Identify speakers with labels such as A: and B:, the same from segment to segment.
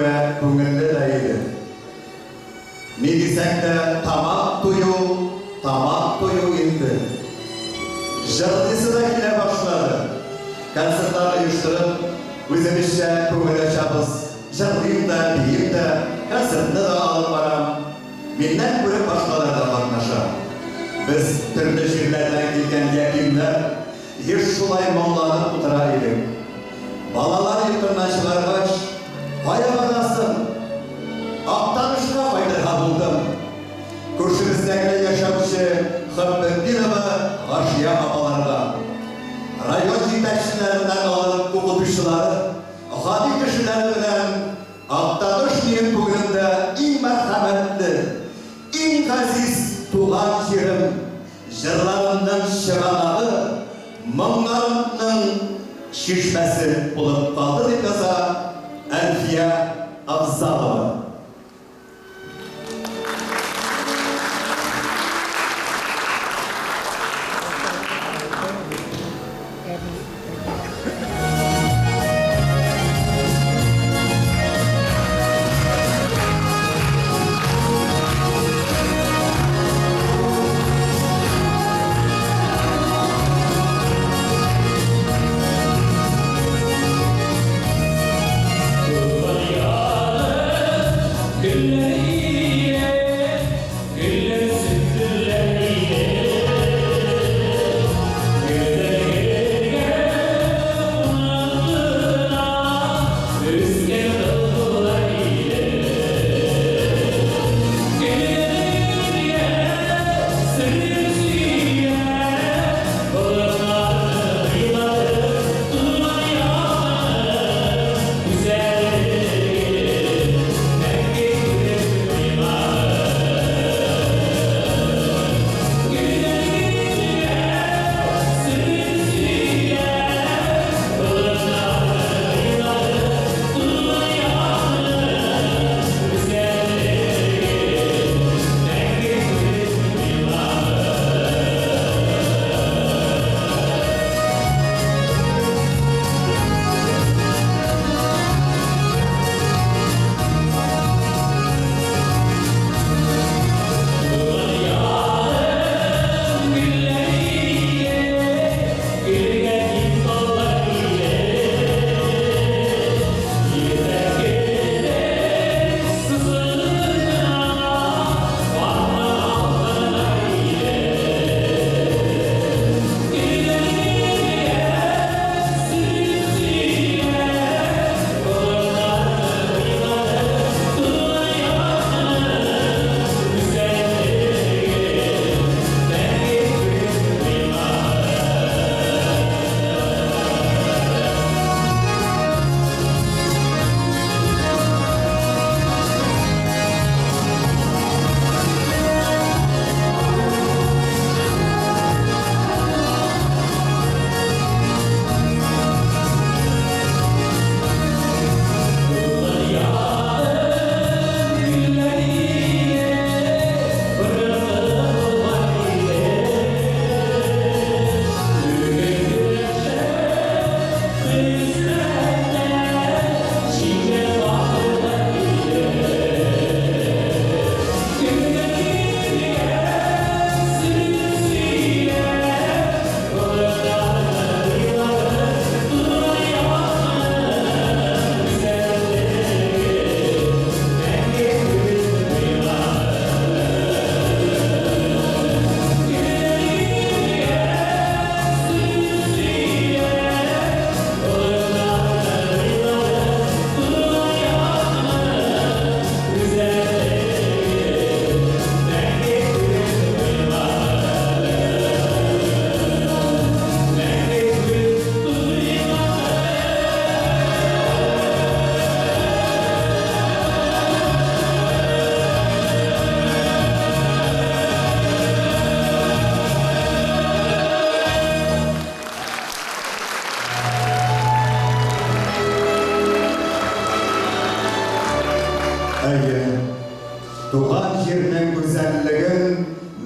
A: ve көңілді да еді. Ne desek de tamam toyu indi. Jardisi da kile başladı. Konsertler uyuşturup, özümüzce köngül açabız. Jardiyim da, biyim de, konsertini de alıp varam. Menden görüp başkalarına katnaşam. Biz türlü şehirlerden gelgen yakimler, hiç şulay moğlanıp otura idik. Balalar yurtlarına çıkargaç, baya badasın. Aktanışka faydırha buldum. Көршіміздегі yaşamışı Хаббендинова Ғашия апаларға. Район жетекшілерінен алып оқытушылары, ғали кішілері білен Ақтаныш мен бүгінді ең мәрхәмәтлі, ең ғазиз туған жерім, жырларымның шығанағы, мұңларымның шешмәсі болып қалды деп жаза Әлфия Абзалова.
B: Туған жерінің güzelliğin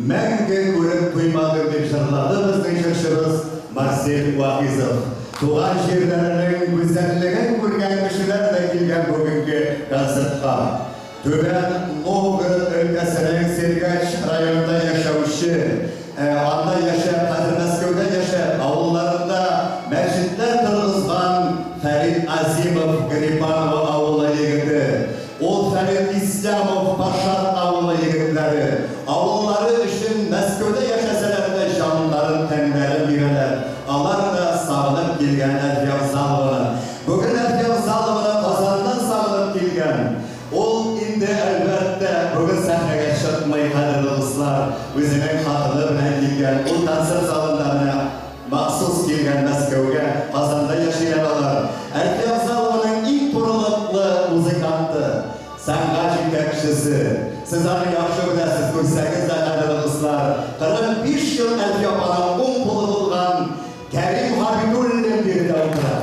B: мәңгі көріп туймады деп жырлады біздің жыршымыз Марсель Уағизов. туған жерлерінің güzelliğin көрген кішілер де келген бүгінгі концертқа. Төбен Новгород өлкәсінің Сергач районында яшаушы, анда яшап, қазір Мәскеуде яшап, ауылдарында мәчетлер тұрғызған Фәрит Азимов Грибанова ауылы егіті. Ол Фәрит Ислямов Пашат ауылы егітлері. Ауыллары үшін Мәскеуде яшасалар да жанларын тәңдәрі бирәләр. Алар да сағынып келген Әлфия Абзалованы. Бүгін Әлфия Абзалованы Қазаннан сағынып келген. Ол инде әлбәттә бүгін сәхнәгә шықмай қадірлі достар. Өзінің хатыны белән келген. Ол концерт залында менә махсус келген Мәскәүгә, Қазанда яшәгән алар. Әлфия Абзалованың иң турылыклы музыканты, сәнгать җитәкчесе. Сез аны яхшы беләсез, күрсәгез дә кадерле достар. 45 ел Әлфия апаның уң кулы булган Кәрим Хабибуллин бирде утыра.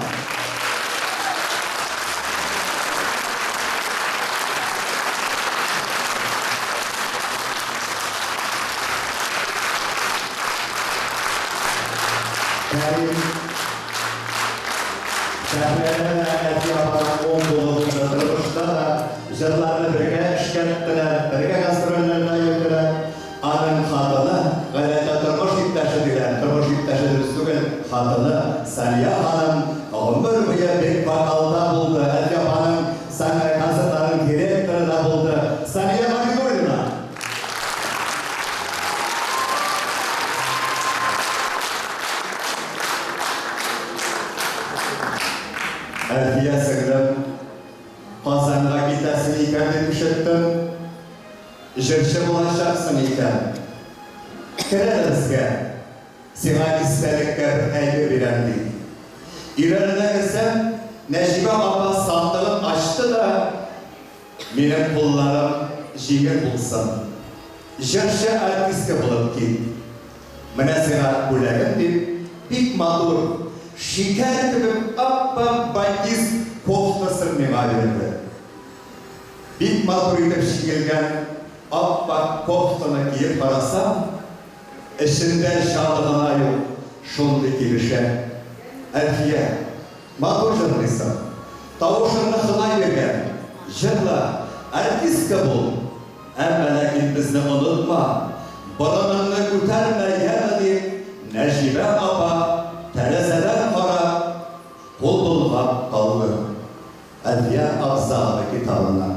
B: Kәрим Шәһәрдән Әлфия апаның уң кулы тырышта да җырларны бергә эшкәрттеләр, бергә гастрольләргә йөрделәр. Аның хатыны гаиләдә тормыш иптәше дигән, тормыш иптәше дөрес түгел, хатыны Сания ханым гомер буе бик вокалда булды. Әлфия апаның сәнгать концертларының директоры да булды. Сания Хабибуллина. Әлфия сіңлім, Қазанға китәсен икән дип ишеттем. Җырчы булачаксың икән. Керәләргә, сиңа истәлеккә бер әйбер бирәм ди. Өйләренә керсәм, Нәҗибә апа сандыгын ачты да, минем кулларым җиңел булсын. Җырчы артистка булып кит. Менә сиңа бүләгем дип, бик матур, шикәр кебек ап-ак батист кофтасын миңа бирде. Бик матур итеп шигелгән ап-ак кофтаны киеп карасам, эчендә шатлыгына юк, шундый килешә. Әлфия, матур җырлыйсың, тавышыңны хылай биргән, җырла, артистка бул. Әмма ләкин безне онытма, борыныңны күтәрмә, ягъни Нәҗибә апа тәрәзәдән карап, кул болгап калды. Әлфия Абзалова китабына.